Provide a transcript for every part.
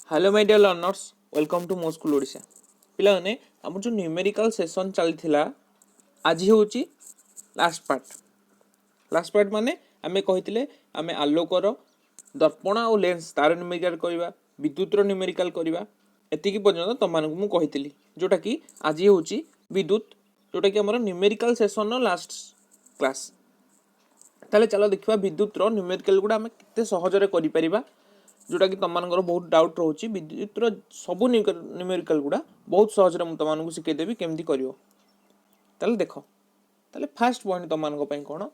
Hello my dear learners, welcome to Mo school Odisha. पिलाने आम जो न्यूमेरिकल सेशन चलता आज हूँ लास्ट पार्ट माने आमे कहितिले आमे आलोकर दर्पण और लेंस तार न्यूमेरिकल करवा, विद्युतर न्यूमेरिकल करवा, एतिकी पर्यंत तुम मानक मु कहितिली जोटा कि आज हूँ विद्युत, जोटा कि हमर न्यूमेरिकल सेशन लास्ट क्लास। ताले चलो देखिबा विद्युतर न्यूमेरिकल गुडा आमे केते सहजरे करि परिबा, जोटा कि तुम मानकर बहुत डाउट रोचे। विद्युतर सब न्यूमेरिकल गुडा बहुत सहजरे मु तुम मानक शिखेदेवी केमती करियो। ताले देखो, ताले फास्ट पॉइंट तुम मानक पई कोन,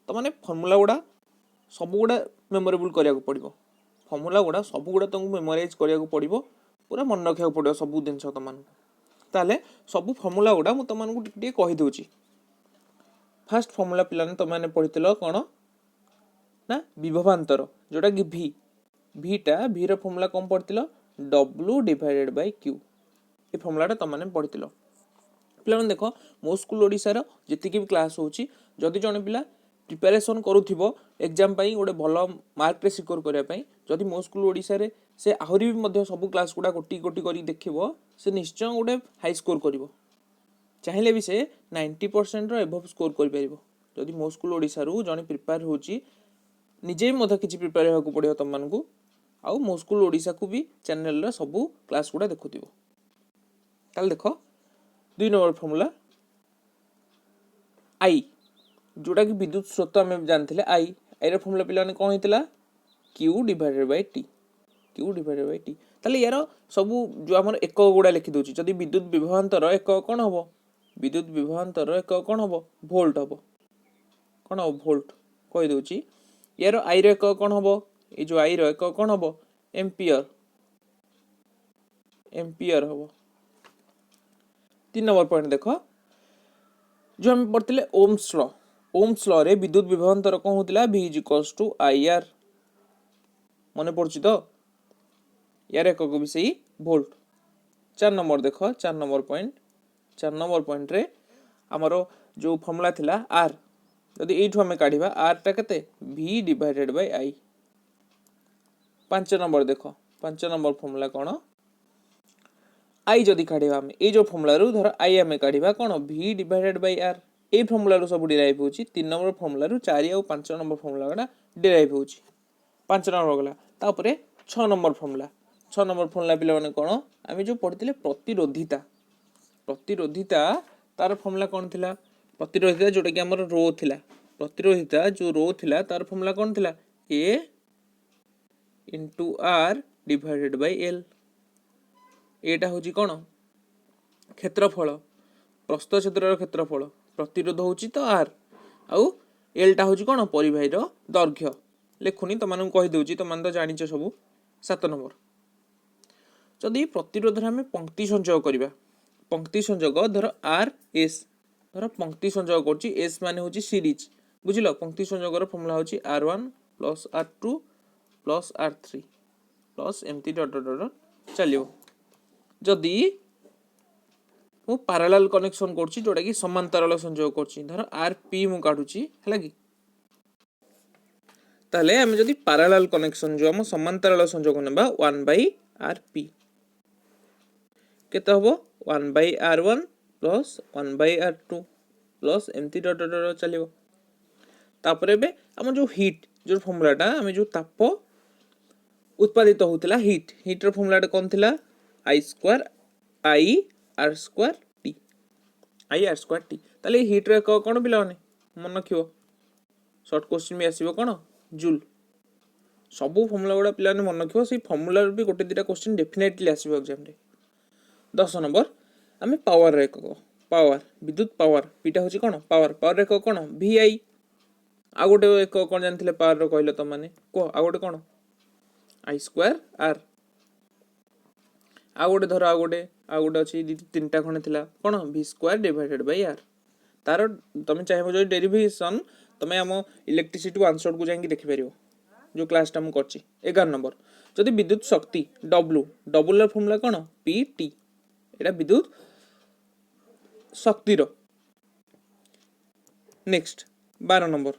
तो माने फॉर्मूला गुडा सब गुडा मेमोरेबल करिया को पड़िबो। फॉर्मूला गुडा सब गुडा तुमको मेमोराइज करिया को पड़िबो, पूरा मन रखिया को पड़िबो सब दिन तुम मानक। ताले सब फॉर्मूला गुडा मु तुम मानक टिके कहि दोची। फास्ट फॉर्मूला पिलाने तुम माने पढितलो कोन ना, विभवांतर, जोटा कि v भीटा भी फॉर्मूला कौन पढ़ती W डिवाइडेड बाय Q। ये फॉर्मूलाटा तुम मैंने पढ़ी पे देख मो स्कूल ओडिशार जी भी क्लास होची, जदि जन पिला प्रिपेरेसन करुथिबो एग्जाम पाई गोटे भल मार्क रे सिक्योर करने, जदि मो स्कूल ओडिशारे से आहरी भी सब क्लास गुड़ा गोटी गोटी कर देखिबो, से निश्चय गोटे हाई स्कोर करिवो। चाहिए भी से 90% एभव स्कोर कर परिबो। जदि मो स्कूल ओडिशारू जने प्रिपेयर होची, निजे भी किसी प्रिपेयर होगा पड़ो तुम मानकू। आउ मो स्कूल ओडिशा को भी चैनल रे सब क्लास गुड़ा देखुथिबो। ताल देखो 2 नंबर फॉर्मूला आई, जोटा कि विद्युत स्रोत आम जानते आई रे फॉर्मूला पिलाने कौन होता Q divided by T। Q divided by T ताले यार सब जो आम एक गुड़ा लिखि दूची। जदि विद्युत विभवांतर एक कौन हम, विद्युत विभवांतर एक कौन हम, भोल्ट हम। कौन हम भोल्ट कही दूची। यार आई रो एक कौन हम, ये जो आई रो एक कौन हम, एम्पियर। एम्पियर हम। 3 नंबर पॉइंट देखो, जो हम पढ़ते ओम्स लॉ। ओम्स लॉ रे विद्युत विभवांतर कौन होता V इक्वल्स टू IR। मन पड़ुछि तो यार एक भी सही भोल्ट। 4 नंबर देखो, 4 नंबर पॉइंट। 4 नंबर पॉइंट रे हमर जो फॉर्मूला थिला R, जदि एठू हमें काढिबा R टा केते V divided bye I। 5 number देखो, 5 नंबर फॉर्मूला कौन, आई जदि काढ़ा आम ये जो फॉर्मूला धर आई आम काढ़ा कौन V डिवाइडेड बाय R। ये फॉर्मूला सब डिराइव होची। 3 नंबर फॉर्मूला 4 और 5 नंबर फॉर्मूला गुड़ा डिराइव होची। 5 नंबर गला तापरे 6 नंबर फॉर्मूला। 6 नंबर फॉर्मूला पिला माने कौन, आम जो पढ़ते प्रतिरोधिता। प्रतिरोधिता तार फॉर्मूला कौन थिला, प्रतिरोधिता जोटा कि हमर रो थिला। प्रतिरोधिता जो रो थिला तार फॉर्मूला कौन थिला A into R divided by L। एटा हूँ कौन क्षेत्रफल, प्रस्थ क्षेत्र क्षेत्रफल। प्रतिरोध होची तो R, आउ एलटा हूँ कौन परिबाहीर दैर्घ्य। लिखुनी तुम मानक कही दूची, तुम तो जानिच सब। 7 नंबर, जदि प्रतिरोध आम पंक्ति संयोग करवा, पंक्ति संयोग धर RS, धर पंक्ति संयोग कर S माने हूँ सीरीज, बुझिल। पंक्ति संयोगर फॉर्मूला हूँ R1 plus R2 plus R3 plus एमती डट डट डट चलियो। जदि मु पैरेलल कनेक्शन करछि, जोटा कि समांतराल संयोग करछि, धर RP मु काढुछि हैला कि, ताले हम जदि पैरेलल कनेक्शन जो हम समांतराल संयोग नेबा 1/RP केते हबो 1/R1 प्लस 1/R2 प्लस एमती डट डट डट चलियो। तापरे बे हम जो हीट जो फॉर्मूलाटा हम जो ताप उत्पादित होतिला हीट, हीट रो फॉर्मूलाटा कोन थिला I² I R square T। I R square T ताले हीट रो कोन पिला माने मन रखियो, शॉर्ट क्वेश्चन भी आसीबो कोन जूल। सब फॉर्मूला गुडा पिला ने मन रखियो, से फॉर्मूला भी गोटे दिटा क्वेश्चन डेफिनेटली आसीबो एग्जाम रे। 10 नंबर आमे पावर रे पावर विद्युत पावर पीटा होची कोन पावर, पावर रे कोन VI। आ गोटे एक कोन जानथिले पावर रो कहलो त माने को, आ गोटे कोन I² R। आ गोटे धर आ गोटे अच्छी 3टा खंडे थिला कोन V² डिवाइडेड बाय R। तार तुम चाहिए जो डेरिवेशन तुम आम इलेक्ट्रिसिटी आंसर को जाकि देखिपर, जो क्लास टा मुझे 11 नंबर। जदि विद्युत शक्ति W, W फॉर्मूला कौन PT, एटा विद्युत शक्तिर। नेक्स्ट 12 नंबर,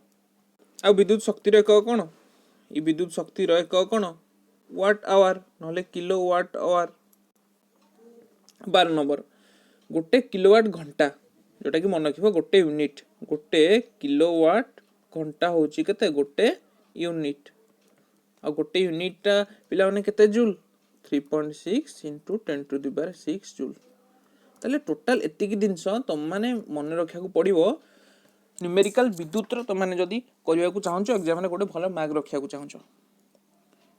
आ विद्युत शक्तिर एक कौन, ये विद्युत शक्तिर एक कौन वाट आवर नहले किलो वाट आवर। 12 नंबर गोटे किलोवाट घंटा जोटा कि मन रखिबो गोटे यूनिट गोटे किलोवाट घंटा होची केते गोटे यूनिट आ गोटे यूनिटटा पिला माने केते joule 3.6 into 10 to the power 6 joule. ताले टोटल एतिकी जिनस तुम माने मन रखिया को पड़िबो न्यूमेरिकल विद्युत रो तुम माने जदी करिया को चाहछो एग्जाम रे गोटे भलो मार्क रखिया को चाहछो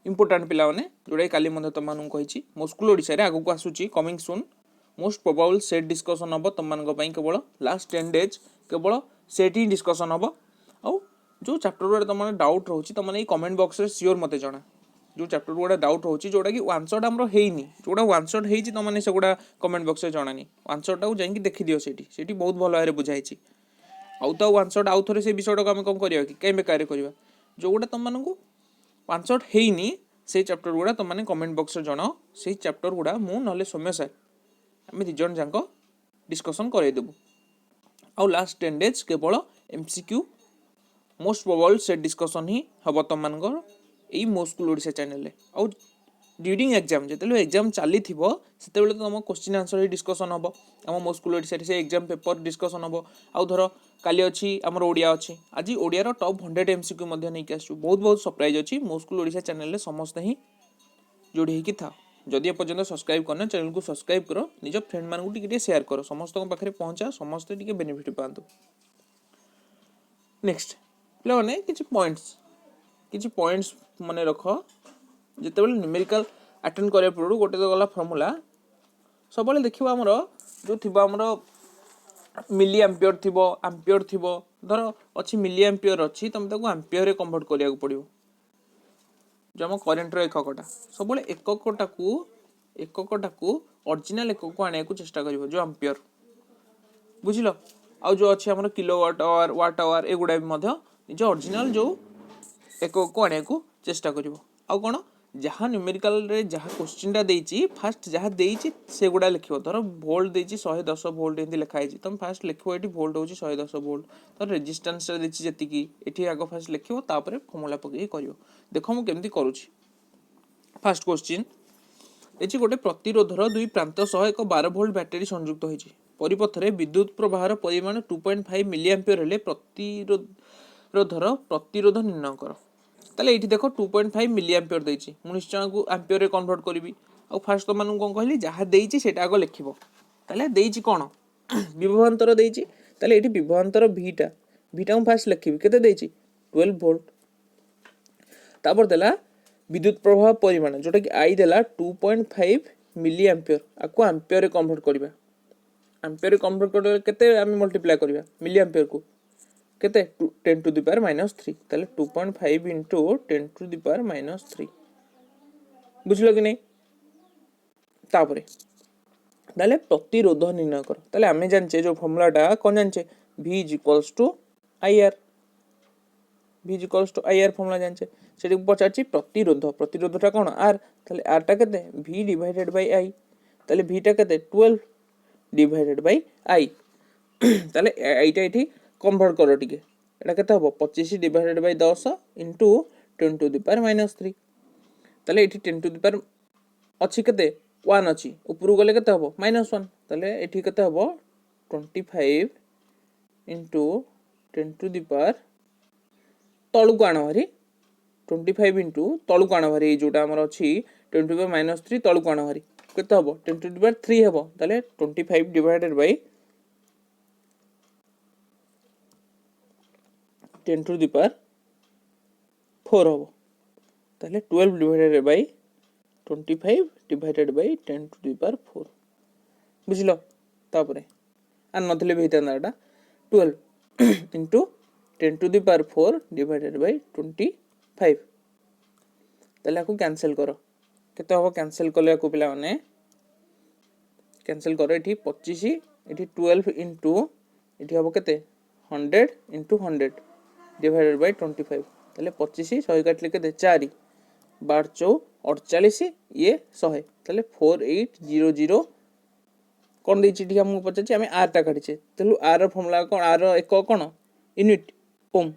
इंपोर्टेंट पिला माने जोडे काली मधे तुम मानु कहिची मो स्कूल ओडिसा रे आगु को आसुची coming soon most probable set discussion हबो तुम मानक पई केवल लास्ट 10 डेज केवल सेट ही डिस्कशन हबो आ जो चैप्टर रे तुम माने डाउट रहउची तुम माने कमेंट बॉक्स रे श्योर मते जणा जो चैप्टर गुडा डाउट होची जोडा कि वन शॉट हमरो हेइनी जोडा वन शॉट हेइची तुम माने से गुडा कमेंट बॉक्स रे जणानी वन शॉट टाउ जाई कि देखि दियो सेठी बहुत भलो आरे बुझाइची आउ तो वन शॉट आउ थरे से विषय को हम कोन करिया कि कै बेकार करिया जो गुडा तुम मानकू वन शॉट हेइनी से चैप्टर गुडा तुम माने कमेंट बॉक्स रे जणाओ से चैप्टर गुडा मु नले सौम्य सर आम दी जन जाक डिस्कसन करदेबू आउ लास्ट 10 डेज केवल MCQ most probable set discussion ही हम तुम मान यही मो स्कूल ओडिशा चैनल आउ ड्यूरिंग एग्जाम जिते एग्जाम चली से तुम क्वेश्चन आंसर ही डिस्कसन हम आम मो स्कूल ओडिशा से एग्जाम पेपर डिस्कसन हम आउ धर काली अच्छी आमर ओडिया अच्छी आज ओडिया टॉप 100 एमसीक्यू नहीं आसू बहुत बहुत सरप्राइज अच्छी मो स्कूल ओडिशा चैनल समस्त ही जोड़ी होगी था जदि एपर्यंत सब्सक्राइब करना चैनल को सब्सक्राइब करो निज फ्रेंड मान टिके शेयर करो समस्त पाखे पहुँचा समस्ते टिके बेनिफिट पातु। नेक्स्ट पे किसी पॉइंट्स मन रख जिते न्यूमेरिकल अटेंड करने पूर्व गोटे तो गला फर्मूला सब देखो आमर जो थी आमर मिली एम्पियर थी एम्पियर थी धर अच्छी मिली एम्पियर अच्छी तुम ताको एम्पियर रे कन्वर्ट करिया को पड़िबो जो आम करेन्ट एककटा सब एककटा ओरिजिनल एकक आने को चेष्टा करिवो जो एम्पियर बुझिलो आउ जो अच्छी आमर किलोवाट आवर वाट आवर एगुड़ा भी मध्य निज ओरिजिनल जो एकक आने को चेष्टा करिवो आउ कोन जहाँ न्यूमेरिकल रे जहाँ क्वेश्चन टा देइची फास्ट जहाँ देइची से गुडा लिखिबो धर वोल्ट देइची 110 वोल्ट एंती लिखा हैची तुम फास्ट लिखिबो एठी वोल्ट होची 110 वोल्ट तर रेजिस्टेंस रे देइची जति एठी आगो फास्ट लिखिबो तापरे फॉर्मूला पकई करिवो देखो मु केमती करूची। फास्ट क्वेश्चन एची गोटे प्रतिरोधर दुई प्रांत सह एक 12 वोल्ट बैटरी संयुक्त होईची परिपथरे विद्युत प्रवाहर परिमाण 2.5 मिली एम्पियर हेले प्रतिरोधर प्रतिरोध निर्णय करो ताले एठी देखो 2.5 मिली एम्पियर देइची मु निश्चय को एम्पियर रे कन्वर्ट करबी आ फास्ट तो मानु कोन कहली जहा देइची सेटा आगो लिखिबो ताले देइची कोन विभवांतर देइची ताले एठी विभवांतर भीटा को फास्ट लिखिबी केते देइची 12 वोल्ट तापर देला विद्युत प्रवाह परिमाण जोटा कि आई देला 2.5 मिली एम्पियर आको एम्पियर रे कन्वर्ट करबा एम्पियर रे कन्वर्ट करले केते हम मल्टीप्लाई करबा मिली एम्पियर को केते 10 to the power -3 ताले 2.5 into 10 to the power -3 बुझलो कि नहीं तापरे ताले प्रतिरोध निर्णय कर ताले हमें जानचे जो फॉर्मूलाटा कोन जानचे V = IR V = IR formula जानचे सेठी पचाची प्रतिरोधटा कोन R ताले R टा केते V / I ताले V टा केते 12 / I ताले I टा एठी कन्वर्ट करो टिके एटा केते हबो 25 divided by 10 into 10 to the power -3 ताले एठी 10 टू द पावर अछि केते 1 अछि ऊपर गले केते हबो -1 ताले एठी केते हबो 25 इनटू 10 टू द पावर तळु को आनो हरी 25 इनटू तळु को आनो हरी जोटा हमर अछि 10 टू द पावर -3 तळु को आनो हरी केते हबो 10 टू द पावर 3 हबो ताले 25 divided by 10 to the power 4 हो ताले 12 divided by 25 divided by 10 to the power 4 बुझलो तापरे आ नथले भी हेता 12 into 10 to the power 4 divided by 25 ताले को कैंसिल करो केते हो कैंसिल करले को पिला माने कैंसिल करो एठी 25 एठी 12 into एठी हो केते 100 into 100 डिवाइडेड बाय 25 ताले 25 100 काटले के 4 12 4 48 ये 100 ताले 4800 कोन देछि ठीक हमहु पचाछि हमें r टा काटिछे तलु r रो फॉर्मूला कोन r रो एक कोन यूनिट ओम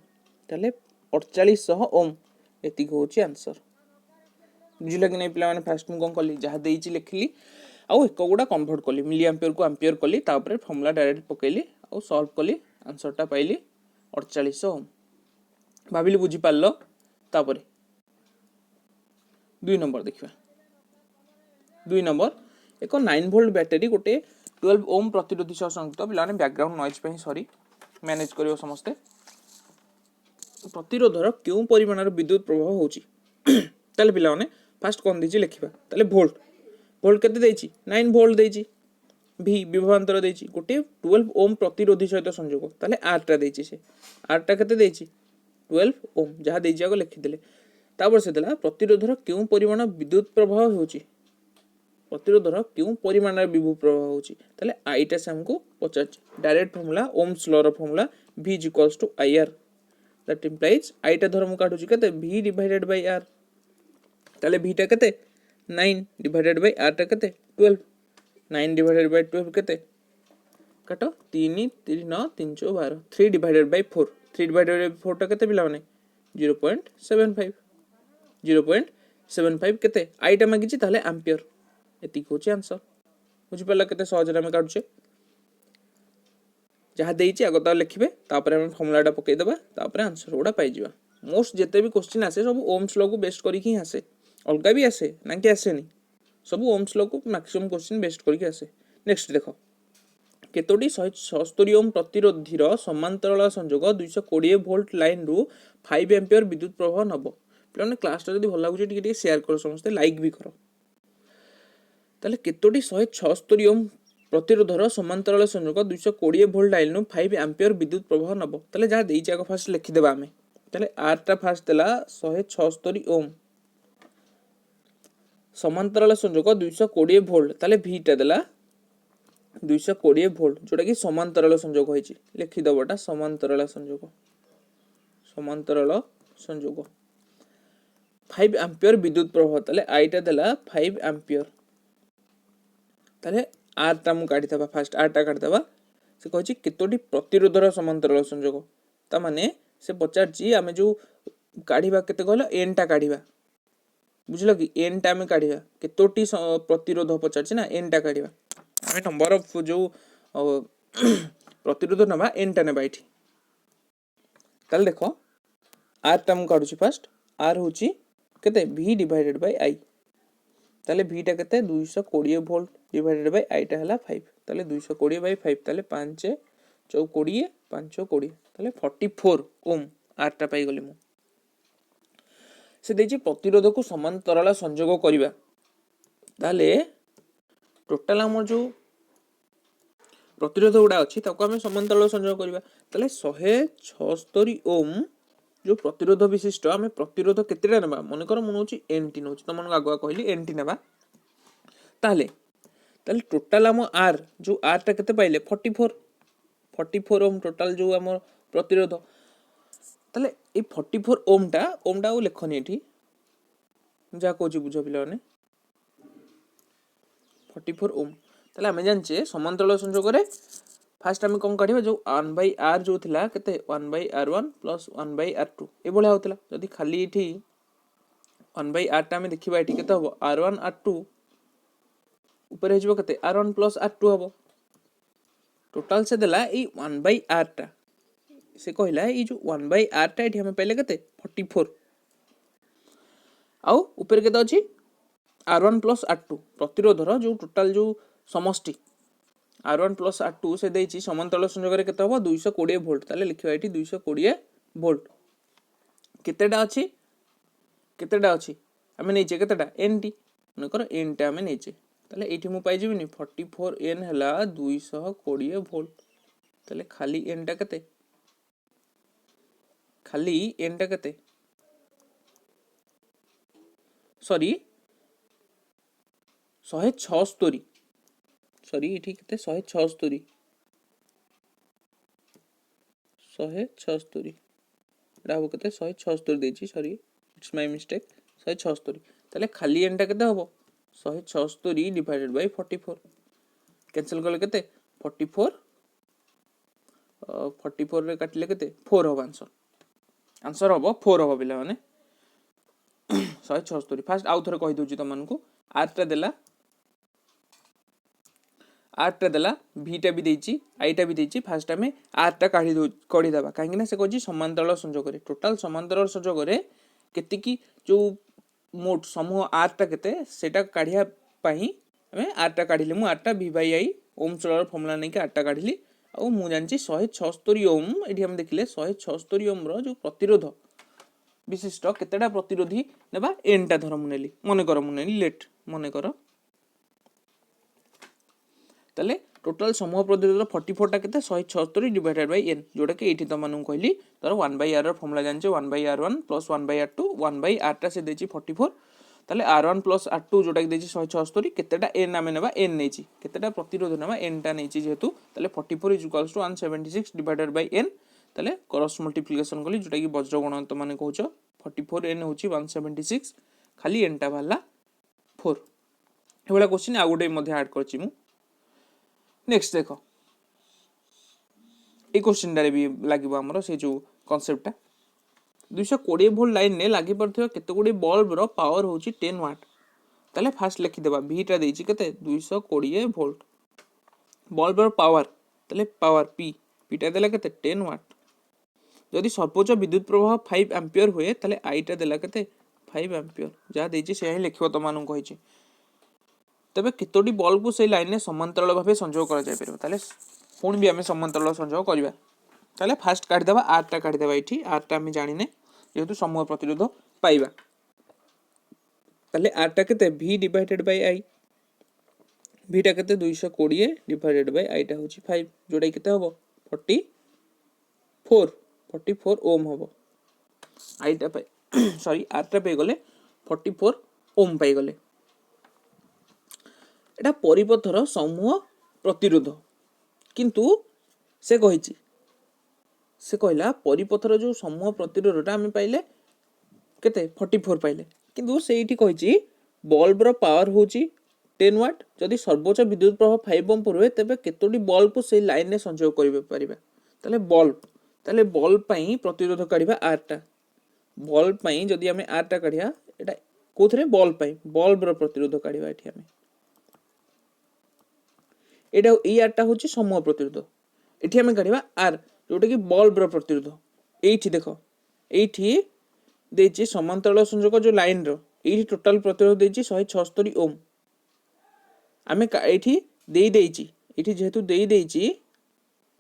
ताले 4800 ओम एति होछि आंसर बुझिल कि नहीं पिला फास्ट मुझे कौन कली जहाँ देइछि लिखिली आउ एक गुड़ा कन्वर्ट कली मिली एम्पियर को एम्पियर कली तापर फॉर्मूला डायरेक्ट पकेली आउ सॉल्व कली आंसरटा पाइली 48 ओम भाविली बुझी पारलो तापर 2 नंबर देखिबा 2 नंबर एक 9 वोल्ट बैटरी गोटे 12 ओम प्रतिरोधी सह संयुक्त पिलाने बैकग्राउंड नॉइज पे सॉरी मैनेज करियो समस्ते प्रतिरोधर क्यों परिमाणर विद्युत प्रवाह होची ताले पिलाने फास्ट कोन दिछि लिखिबा ताले वोल्ट वोल्ट केते देछि 9 वोल्ट देछि भी विभवांतर देछि गोटे 12 ओम प्रतिरोधी सहित संयोग ताले आर टा देछि से आर टा केते देछि 12 ओम जहाँ देछि आगो लिखि देले तापर से देला प्रतिरोधर क्यों परिमाण विद्युत प्रवाह होची प्रतिरोधर क्यों परिमाण विद्युत प्रवाह होची ताले आईटा से हमको पचाच डायरेक्ट फार्मूला ओम्स लॉ रो formula v = IR that implies आईटा धर मु काटुची केते v डिवाइडेड बाय r ताले v टा केते 9 डिवाइडेड बाय r टा केते 12 9 डिवाइडेड बाय 12 केते काटो 3 3 9 3 12 3 डिवाइडेड बाय 4 3 डिवाइडेड बाय 4 टा केते पिला माने 0.75 0.75 केते आईटा मागिची ताले एम्पियर एति होची आंसर बुझि पल्ला केते सहज रे हम काटुचे जहाँ देइछि आगता लिखिबे तापर हम फॉर्मूलाटा पकै देबा तापर आंसर गुडा पाइ जिबा मोस्ट जेते भी क्वेश्चन आसे सब ओम्स लॉ को बेस्ड करी ही आसे अलगा भी आसे ना कि आसे नहीं सब ओम्स लॉ को मैक्सिमम क्वेश्चन बेस्ड करी आसे नेक्स्ट देखो केतोटी 176 ओम प्रतिरोधीर समांतराल संयोग 220 वोल्ट लाइन रु 5 एम्पियर विद्युत प्रवाह नब पिलाने क्लास जदी भल लागुचे टिके शेयर करो समस्त लाइक भी करो ताले केतोटी 176 ओम प्रतिरोधर समांतराल संयोग 220 वोल्ट लाइन रु 5 एम्पियर विद्युत प्रवाह नब ताले जहाँ देइछि आगो फास्ट लिखि देबा हमें ताले आर टा फास्ट देला 176 ओम समांतराल संयोग 220 वोल्ट ताले v टा देला 220 वोल्ट जोटा कि समांतराल संयोग होइछि लिखि दबटा समांतराल संयोग 5 एम्पियर विद्युत प्रवाह ताले आई टा देला 5 एम्पियर ताले आर टा मु काढी दबा फास्ट आर टा काढी दबा से कहछि केतोटी प्रतिरोधर समांतराल संयोग ता माने से पचारछि आमे जो काढीबा केते कहलो एन टा काढीबा बुझलो कि एन टा में काढीबा केतोटी प्रतिरोध पचारछि ना एन टा काढीबा आमे नंबर ऑफ जो प्रतिरोध नबा एन टा नेबा इठी ताले देखो आर टा मु काढुछि फास्ट आर होछि केते v डिवाइडेड बाय i ताले v टा केते 220 वोल्ट डिवाइडेड बाय i टा हला 5 ताले 220 बाय 5 ताले 5 4 20 5 20 ताले 44 ओम आर टा पाई गली मु से देछि प्रतिरोध को समांतराल संयोग करिबा ताले टोटल हमर जो प्रतिरोध गुडा अछि ताको हमें समांतराल संयोग करिबा ताले 176 ओम जो प्रतिरोध विशिष्ट हमें प्रतिरोध केतेटा नेबा मन कर मन होछि एनटी नोछि त मन आगवा कहली एनटी नेबा ताले टोटल हम आर जो आर टा केते पाइले 44 ओम टोटल जो हमर प्रतिरोध ताले ए 44 ओम टा ओ लेखनी एठी जा कोछि बुझ पिला माने 44 ओम ताले हमें जानचे समांतराल संयोग रे फास्ट हमें कौन काढिबा जो 1/r जो थिला केते 1/r1 + 1/r2 ए बोले होतला जदी खाली एठी 1/r टा में देखिबा एठी केते हबो r1 r2 ऊपर हे जबो केते r1 + r2 हबो टोटल से देला ए 1/r टा से कहला ए जो 1/r टा एठी हमें पहले केते 44 आउ ऊपर केते अछि r1 + r2 प्रतिरोधर जो टोटल जो समष्टि r1 + r2 से देछि समांतराल संयोग रे केते हबो 220 वोल्ट ताले लिखिबा एठी 220 वोल्ट केतेटा अछि हमें नेचे केतेटा nt मन कर n टा हमें नेचे ताले एठी मु पाइ जिबिनी 44 n हला 220 वोल्ट ताले खाली n टा केते सॉरी 176 सॉरी एठी केते 176 राबो केते 176 देछि सॉरी इट्स माय मिस्टेक 176 ताले खाली n टा केते हबो 176 डिवाइडेड बाय 44 कैंसिल करले केते 44 रे काटले केते 4 हबो आंसर हबो 4 हबो बिला माने 176 फास्ट आउ थरे कहि दोची तमनको आर टा देला v टा भी देची आई टा भी देची फास्ट हमें आर टा काढी दबा काहे ना से कहजी समांतराल संयोग रे टोटल समांतराल संयोग रे केते की जो मोट समूह आर टा केते सेटा काढिया पई हमें आर टा काढिले मु आर टा v by i Ohm's law formula नै के आर टा काढिली आ मु जानची 176 ओम एठी हम देखिले 176 ओम रो जो प्रतिरोध विशिष्ट केतेटा प्रतिरोधी नेबा n टा धर मुनेली मने कर मुनेली लेट मने कर तले टोटल समूह प्रतिरोध 44 टा केते 176 डिवाइडेड बाय n जोटा कि एठी त मानु कहली तर 1 बाय r रो फॉर्मूला जानचे 1 by r1 plus 1 by r2 1 by r टा से देची 44 तले r1 प्लस r2 जोटा कि देची 176 केतेटा n आमे नेबा n नेची केतेटा प्रतिरोध नेबा n टा नेची जेहेतु तले 44 is equals to 176 divided by n तले क्रॉस मल्टीप्लिकेशन कली जोटा कि वज्र गुणन त माने कहउछ 44 n होची 176 खाली n टा भाला 4 एबला क्वेश्चन आ गुटे मध्ये ऐड करची मु नेक्स्ट देखो ए क्वेश्चन रे भी लागिबो हमरो से जो कांसेप्ट 220 वोल्ट लाइन ने लागि परथियो केते गुडी बल्ब रो पावर होची 10 वाट तले फास्ट लिखि देबा v टा देची केते 220 वोल्ट बल्ब रो पावर तले पावर p p टा देला केते 10 वाट यदि सर्वोच्च विद्युत प्रवाह 5 एम्पियर हुए तले i टा देला केते 5 एम्पियर जा देची से ही लिखिबो त मानु कहिची तबे केतोडी बल्ब को से लाइन ने समांतराल भाबे संयोग करा जाय परबो ताले पुणी भी हमें समांतराल संयोग करबा ताले फास्ट काट देबा आर टा काट देबा इठी आर टा हम जानिने जेहेतु समूह प्रतिरोध पाइबा ताले आर टा केते v divided bye i v टा केते 220 डिवाइडेड बाय i टा होची 5 जोडा केते हबो 44 ओम हबो i टा पाई सॉरी आर टा पे गले 44 ओम पाई गले एटा परिपथर समूह प्रतिरोध किंतु से कहला परिपथर जो समूह प्रतिरोधटा हम पाइले केते 44 पाइले किंतु से एठी कहिची बल्ब रो पावर होची 10 वाट जदि सर्वोच्च विद्युत प्रवाह 5 एम्पियर हुए तबे केतोडी बल्ब को से लाइन ने संयोग करिवे परिबा ताले बल्ब पई प्रतिरोध काढिबा आर टा बल्ब पई जदि हमें आर टा काढिया एटा कोथरे बल्ब रो प्रतिरोध काढिबा एठी हमें एटा ई आर टा होची समूह प्रतिरोध एठी हमें काढिबा आर जोटा कि बल्ब रो प्रतिरोध एठी देखो एठी देची समांतराल संयोग जो लाइन रो एठी टोटल प्रतिरोध देची 176 ओम हमें एठी देई देची एठी जेहेतु देई देची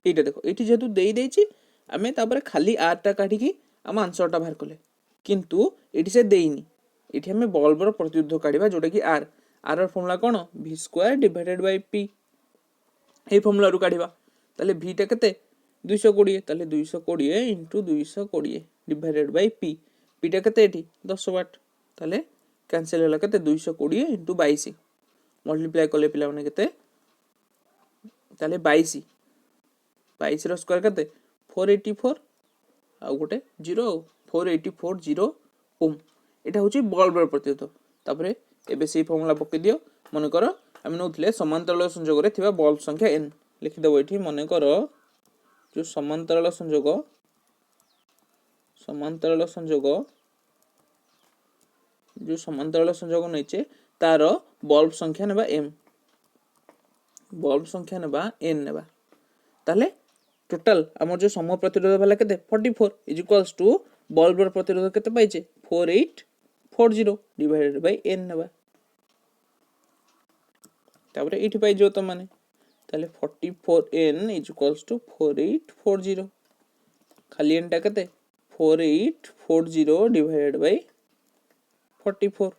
एटा देखो एठी जेहेतु देई देची हमें तापर खाली आर टा काढी की हम आंसर टा बाहर कले किंतु एठी से देईनी एठी हमें बल्ब रो प्रतिरोध काढिबा जोटा कि आर रो फॉर्मूला कोन v square divided by p ए फॉर्मूला रु काढिबा ताले v टा केते 220 ताले 220 * 220 डिवाइडेड बाय p p टा केते एठी 10 वाट ताले कैंसिल होला केते 220 * 22 मल्टीप्लाई कले पिला माने केते ताले 22 रो स्क्वायर केते 484 आ गोटे 0 4840 ओम एटा होची बल्ब रो प्रतिरोध तापरे एबे से फॉर्मूला पके दियो मन करो हम नोथले समांतराल संयोग रे थिबा बल्ब संख्या n लिखि दबो एठी मन करो जो समांतराल संयोग नैचे तार बल्ब संख्या नेबा m बल्ब संख्या नेबा n नेबा ताले टोटल हमर जो समूह प्रतिरोध वाला केते 44 इज इक्वल्स टू बल्ब रो प्रतिरोध केते पाइचे 4840 डिवाइडेड बाय n नेबा तापरे एठी पाइ जो त माने ताले 44n इज इक्वल्स टू 4840 खाली n टा केते 4840 डिवाइडेड बाय 44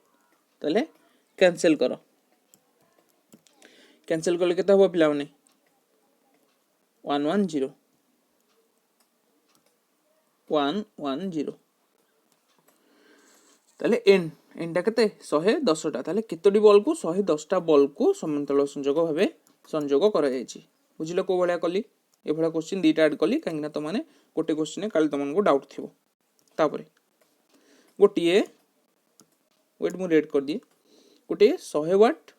ताले कैंसिल करो कैंसिल करले केते हो पिला माने 110 ताले n टा केते 110 टा ताले केतोडी बल्ब को 110 टा बल्ब को समांतराल संयोग भाबे संयोग करा जायछि बुझिलो को बळिया कली ए भला क्वेश्चन दीटा ऐड कली कांगिना त माने गोटे क्वेश्चन ने काल तमन को डाउट थिबो तापरे गोटिए वेट मु रेड कर दिए गोटे 100 वाट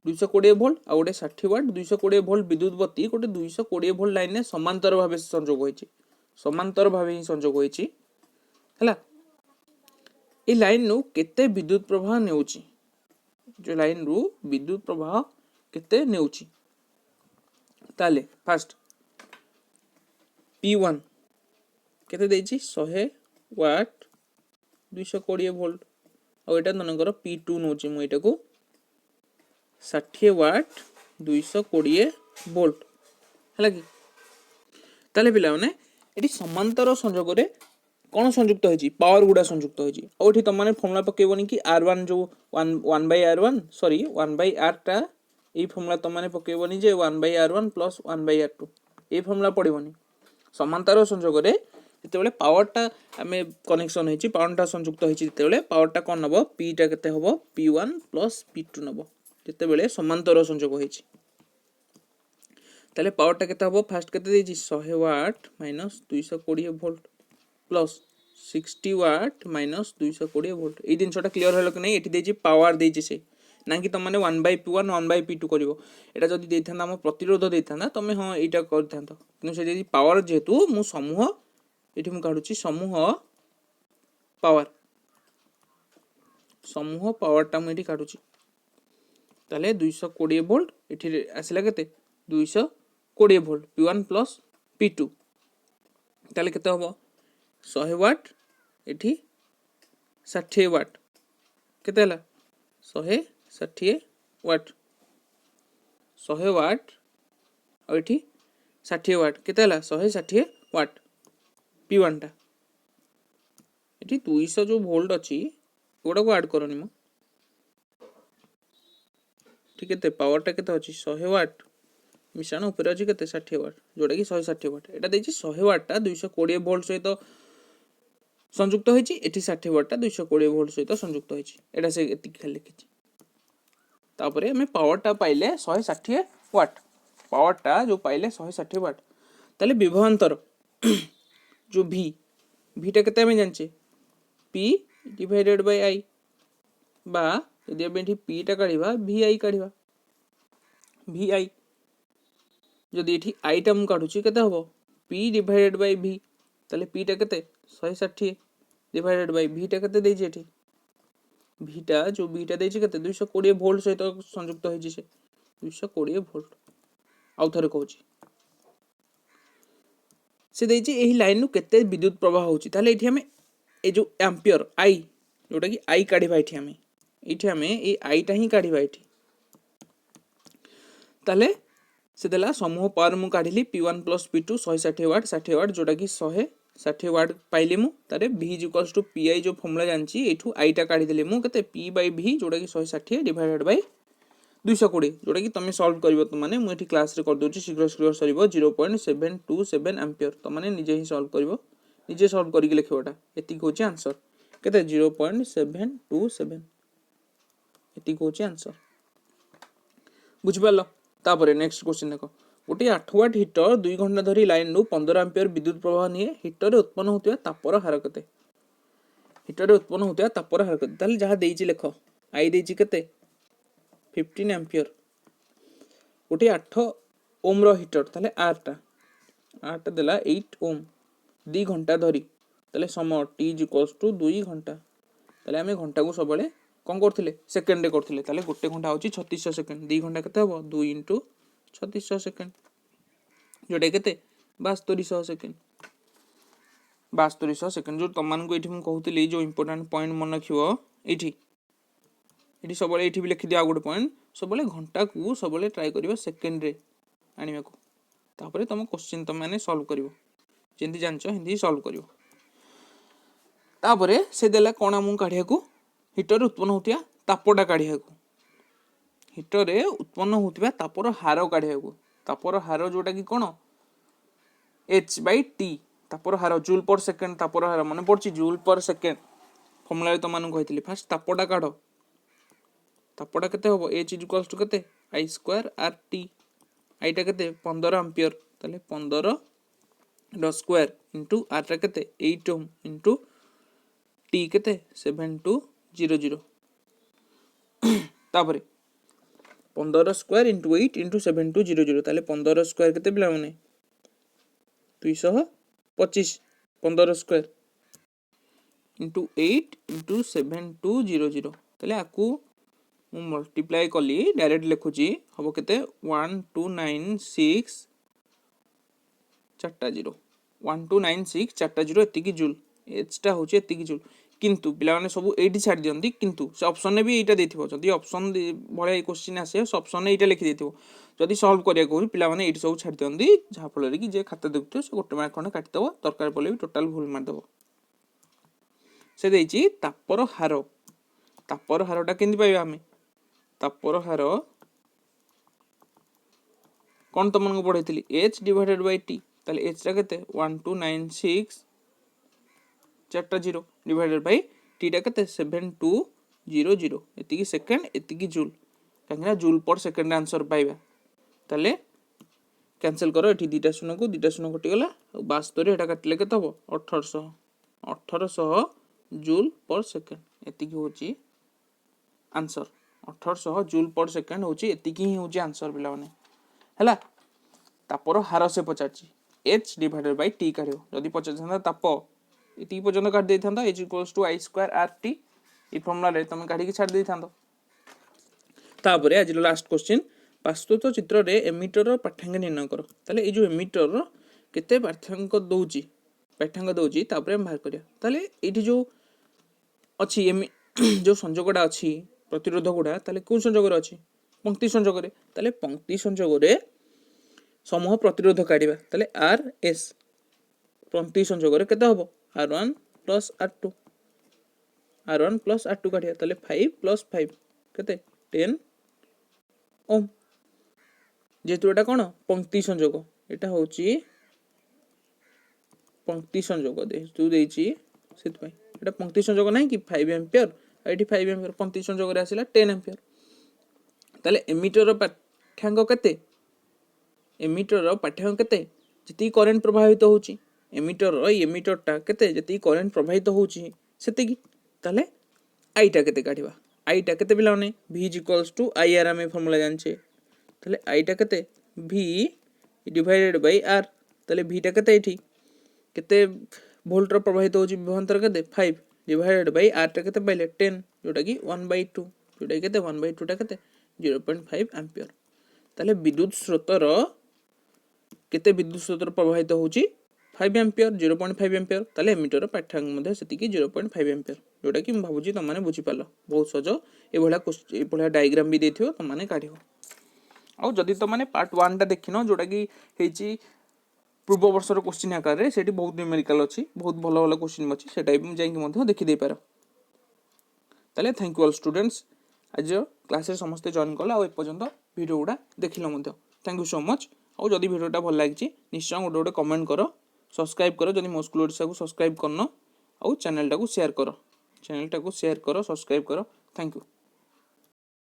220 वोल्ट आ गोटे 60 वाट 220 वोल्ट विद्युत बत्ती गोटे 220 वोल्ट लाइन ने समांतर भाबे संयोग होइछि समांतर भाबे ही संयोग होइछि हला ए लाइन नु केते विद्युत प्रवाह नेउची जो लाइन रु विद्युत प्रवाह केते नेउची ताले फास्ट P1 केते देछि 100 वाट 220 वोल्ट और एटा मनकर P2 नोची मु एटा को 60 वाट 220 वोल्ट हला कि ताले पिला माने एटी समांतर संयोग रे कौन संयुक्त होइछि पावर गुडा संयुक्त होइछि और एठी तुम माने फॉर्मूला पकेबोनी कि R1 जो 1/R1 सॉरी 1/R टा ए फॉर्मूला तुम माने पकेबोनी जे 1/R1 plus 1/R2 a formula पडिबोनी समांतर संयोग रे जते बेले पावर टा हमें कनेक्शन होइछि पावर टा संयुक्त होइछि जते बेले पावर टा कोन नबो P टा केते हबो P1 प्लस P2 नबो जते बेले समांतर संयोग होइछि ताले पावर टा केते हबो फास्ट केते देछि 100 what minus 220 volt plus 60 what minus 220 volt ए दिन छोटा क्लियर हलो कि नहीं एठी देछि पावर देछि से ना कि तुम माने 1/P1 1/P2 करिवो एटा जदी देथाना हम प्रतिरोध देथाना तमे हां एटा करथांतो किनु से देछि पावर जेतु मु समूह एठी मु काढुछि समूह पावर टा मु एठी काढुछि ताले 220 वोल्ट एठी आसिला केते 220 वोल्ट P1 प्लस P2 ताले केते हबो 100 वाट एठी 60 वाट केते हला 160 वाट 100 वाट और एठी 60 वाट केते हला 160 वाट P1 टा एठी 200 जो वोल्ट अछि ओडा को ऐड करनी म ठीक है पावर टा केते अछि 100 वाट मिश्रण ऊपर अछि केते 60 वाट जोडा कि 160 वाट एटा देछि 100 वाट टा 220 वोल्ट सहित संयुक्त होइछि एठी 60 वाट टा 220 वोल्ट सहित संयुक्त होइछि एटा से एति खाली लिखिछि तापरे हमें पावर टा पाइले 160 वाट पावर टा जो पाइले 160 वाट ताले विभवांतर जो v टा केते हमें जानचे p डिवाइडेड बाय i बा यदि हम एठी p टा काढिबा vi काढिबा vi जदि एठी i टा हम काढुछि केते हबो p डिवाइडेड बाय v ताले p टा केते 160 डिवाइडेड बाय v टा केते देछि एठी v टा जो v टा देछि केते 220 वोल्ट सहित संयुक्त होइछि से 220 वोल्ट आउ थरे कहूछि से देछि एही लाइन नु केते विद्युत प्रवाह होछि ताले एठी हमें ए जो एम्पियर i जोटा कि i काढिबा एठी हमें ए i टा ही काढिबा एठी ताले से देला समूह पावर मु काढिली P1 प्लस P2 160 वाट जोटा कि 160 वाट पाइले मु तारे v = pi जो फॉर्मूला जानछि एठू i टा काढि देले मु केते p/v जोटा कि 160 डिवाइडेड बाय 220 जोटा कि तमे सॉल्व करिवो त माने मु एठी क्लास रे कर दोछि शीघ्र सरिबो 0.727 एम्पियर त माने निजे ही सॉल्व करिवो निजे सॉल्व करि के लिखियोटा एति होछि आंसर केते 0.727 एति होछि आंसर बुझिबालो तापरे नेक्स्ट क्वेश्चन देखो गोटे 8 वाट हीटर 2 घंटा धरी लाइन नु 15 एम्पियर विद्युत प्रवाह निये हीटर रे उत्पन्न होतिया तापर हार केते हीटर रे उत्पन्न होतिया तापर हार केते ताले जहा देइछि लेखो आई देइछि केते 15 एम्पियर गोटे 8 ओम रो हीटर ताले आर टा देला 8 ओम 2 घंटा धरी ताले समय t = 2 घंटा ताले हमें घंटा को सबले कोन करथिले सेकंड रे करथिले ताले गोटे घंटा होची 3600 सेकंड 2 घंटा केते हबो 2 * 3600 सेकंड जोटे केते 7200 सेकंड 7200 सेकंड जो तमान को एठी हम कहउतली जो इंपोर्टेंट पॉइंट मन रखिवो एठी सबले एठी भी लिखि दिया गोटे पॉइंट सबले घंटा को सबले ट्राई करिवो सेकंड रे आनिबा को तापरे तुम क्वेश्चन तुम माने सॉल्व करिवो जेंति जानचो हिंदी सॉल्व करिवो तापरे से देला कोना मु काढिया को हीटर उत्पन्न होतिया तापडा काढिया को हीटर रे उत्पन्न होतिबा तापर हार काढिया को तापर हार जोटा कि कोन h/t तापर हार जूल पर सेकंड तापर हार माने पड़छि जूल पर सेकंड फॉर्मूला रे त मानु कहितली फास्ट तापडा काढो तापडा केते होबो h = केते i² rt i टा केते 15 एम्पियर ताले 15 द स्क्वायर इनटू r टा केते 8 ओम इनटू t केते 7200 तापरे 15 स्क्वायर इनटू 8 इनटू 7200 ताले 15 स्क्वायर केते बिला माने 225 15 स्क्वायर इंटू 8 इंटू 7200 ताले आकु मु मल्टीप्लाई कली डायरेक्ट लिखुची हम केते 1296 चारटा 0 1296 चारटा 0 एतिकी जूल एच टा होची एतिकी जूल किंतु पिला माने सब एठी छाड़ दियंती किंतु से ऑप्शन ने भी एटा देथिबो जदी ऑप्शन भले क्वेश्चन आसे ऑप्शन ने एटा लिखि देथिबो जदी सॉल्व करिया को पिला माने एठी सब छाड़ दियंती जहा फल कि जे खाता देखतो से गोटे मार्क खंड काटि दबो दरकार पले भी टोटल भूल मार दबो से देछि तापर हारटा केंदी पाइबा हमें तापर हार कोन तमन को पढैतिली h डिवाइडेड बाय t ताले h रा केते 1296 चारटा 0 डिवाइडेड बाय t टा केते 7200 एतिकी सेकंड एतिकी जूल कांगना जूल पर सेकंड आंसर पाइबा ताले कैंसिल करो एठी दुटा शून्य कटि गला 72 एटा काटले केते हो 1800 जूल पर सेकंड एतिकी होची आंसर 1800 जूल पर सेकंड होची एतिकी ही होची आंसर पिला माने हला तापर हार से पचारची h डिवाइडेड बाय t काढियो जदी पचारछंदा ताप एति पर्यंत काट देथांदा h = i square rt E formula रे तुम काढी के छाड़ देथांदो तापरे आज लास्ट क्वेश्चन प्रस्तुत चित्र रे एमिटर पाठ्यांक निर्णय करो ताले ए जो एमिटर केते पाठ्यांक दउची तापरे हम बाहर करिया ताले एठी जो अछि जो संयोगडा अछि प्रतिरोधक गुडा ताले कोन संयोग रे अछि पंक्ति संयोग रे ताले पंक्ति संयोग रे समूह प्रतिरोध काढिबा ताले आर एस पंक्ति संयोग रे केते हबो r1 + r2 काढिया ताले 5 + 5 केते 10 ओम जेतु एटा कोन पंक्ति संयोग एटा होची पंक्ति संयोग दे तू देची सेत पई एटा पंक्ति संयोग नाही कि 5 एम्पियर एठी 5 एम्पियर पंक्ति संयोग रे आसिला 10 एम्पियर ताले एमिटर पाठ्यांक केते जति करंट प्रवाहित होची एमिटर केते जति करंट प्रवाहित होची सेति की ताले आई टा केते काढिबा आई टा केते बिला ने v = ir हम फार्मूला जानछे ताले आई टा केते v डिवाइडेड बाय r ताले v टा केते एठी केते वोल्ट प्रवाहित होची विभवांतर केते 5 डिवाइडेड बाय r टा केते पाइले 10 जोटा की 1/2 जोटा केते 1/2 टा केते 0.5 एम्पियर ताले विद्युत स्रोतर केते विद्युत स्रोतर प्रवाहित होची 5 एम्पियर 0.5 एम्पियर ताले एमिटर पाठ्यांक मध्ये सेति की 0.5 एम्पियर जोटा की हम भाबुची त माने बुझी पालो बहुत सहज ए भला डायग्राम भी देथियो त माने काढियो आ जदी त माने पार्ट 1 टा देखिनो जोटा की हेची पूर्व वर्ष रो क्वेश्चन आकार रे सेठी बहुत न्यूमेरिकल अछि बहुत भलो भलो क्वेश्चन अछि सेटा भी जाई के मध्ये देखि दे पारो ताले थैंक यू ऑल स्टूडेंट्स आज क्लास रे समस्त जॉइन कला आ ए पर्यंत वीडियो गुडा देखिलो मध्ये थैंक यू सो मच आ जदी वीडियोटा भल लागिची निश्चय गोटे कमेंट करो सब्सक्राइब करो जदी मो स्कूल ओडिसा को सब्सक्राइब करनो आ चैनल टा को शेयर करो सब्सक्राइब करो थैंक यू।